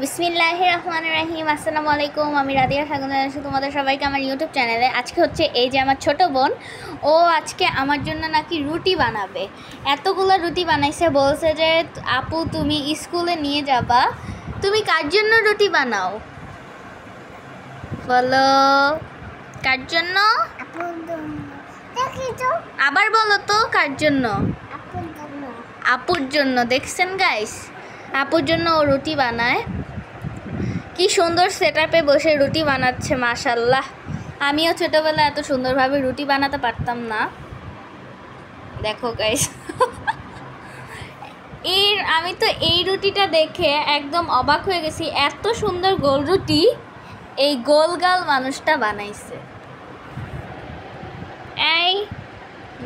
বিসমিল্লাহির রহমানির রহিম। আসসালামু আলাইকুম। আমি রাদিয়া স্বাগত জানাচ্ছি তোমাদের সবাইকে আমার ইউটিউব চ্যানেলে। আজকে হচ্ছে এই যে আমার ছোট বোন, ও আজকে আমার জন্য নাকি রুটি বানাবে। এতগুলো রুটি বানাইছে, বলছে যে আপু তুমি স্কুলে নিয়ে যাবা, তুমি কার জন্য রুটি বানাও বলো? কার জন্য? আবার বলো তো কার জন্য? আপুর জন্য। দেখছেন গাইস, আপুর জন্য ও রুটি বানায়। কি সুন্দর সেটআপে বসে রুটি বানাচ্ছে, মাশাআল্লাহ। আমিও ছোটবেলায় এত সুন্দরভাবে রুটি বানাতে পারতাম না। দেখো গাইস, আমি তো এই রুটিটা দেখে একদম অবাক হয়ে গেছি। এত সুন্দর গোল রুটি এই গোলগাল মানুষটা বানাইছে। এই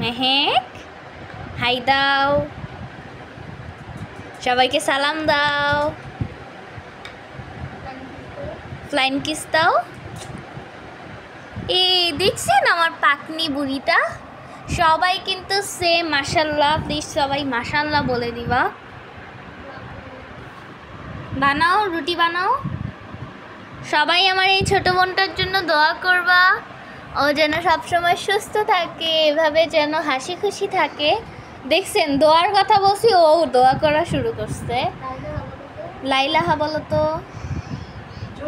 মেহেক, হাই দাও, সবাইকে সালাম দাও, ফ্লাইং কিস দাও। এই দেখছেন আমার পাকনি বুড়িটা? সবাই কিন্তু সেম মাশাআল্লাহ। প্লিজ সবাই মাশাআল্লাহ বলে দিবা। বানাও, রুটি বানাও। সবাই আমার এই ছোট বোনটার জন্য দোয়া করবা, ও যেন সবসময় সুস্থ থাকে, এভাবে যেন হাসি খুশি থাকে। দেখছেন দোয়ার কথা বলছি, ও দোয়া করা শুরু করছে। লাইলাহা বলো তো,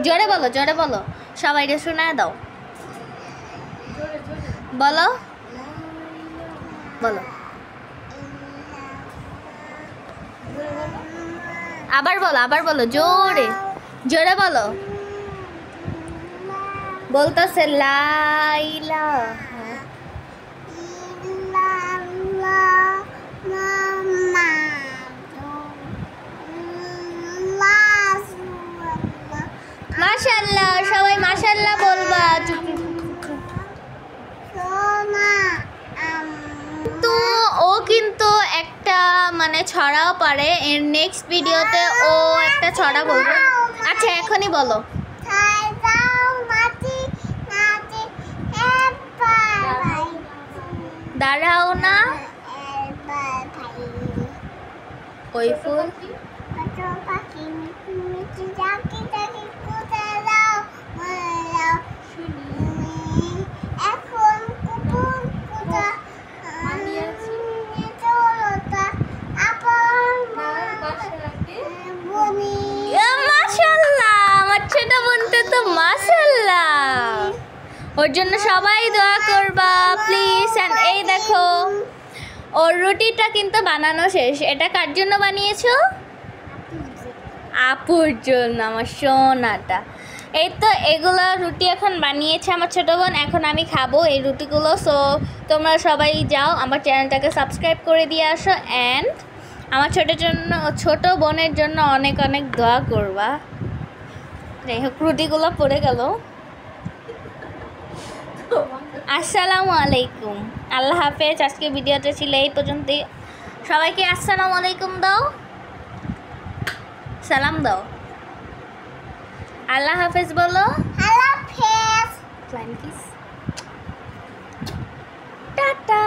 জোরে বলো, জোরে বলো, সবাইকে শোনায় দাও। বলো বলো, আবার বলো, আবার বলো, জোরে জোরে বলো। বলতেছে লাইলা, মাশাআল্লাহ। সবাই মাশাআল্লাহ বলবা। তো ও কিন্তু একটা মানে ছড়াও পারে। এর নেক্সট ভিডিওতে ও একটা ছড়া বলবে। আচ্ছা এখনই বলো। দাঁড়াও না, ওই ফুল মাশাআল্লাহ। আমার ছোট বোনটা তো মাশাআল্লাহ। ওর জন্য সবাই দোয়া করবা প্লিজ। এন্ড এই দেখো ওর রুটিটা কিন্তু বানানো শেষ। এটা কার জন্য বানিয়েছো? আপুর জন্য, আমার সোনাটা। এই তো এগুলো রুটি এখন বানিয়েছে আমার ছোট বোন, এখন আমি খাবো এই রুটিগুলো। সো তোমরা সবাই যাও আমার চ্যানেলটাকে সাবস্ক্রাইব করে দিয়ে আসো। অ্যান্ড আমার ছোট বোনের জন্য অনেক অনেক দোয়া করবা। যাই হোক, রুটিগুলো পড়ে গেল। আসসালামু আলাইকুম, আল্লাহ হাফেজ। আজকে ভিডিওটা ছিল এই পর্যন্তই। সবাইকে আসসালামু আলাইকুম দাও, সালাম দাও, আল্লাহ হাফেজ বলো। আল্লাহ হাফেজ, ফ্লাইং কিস, টাটা।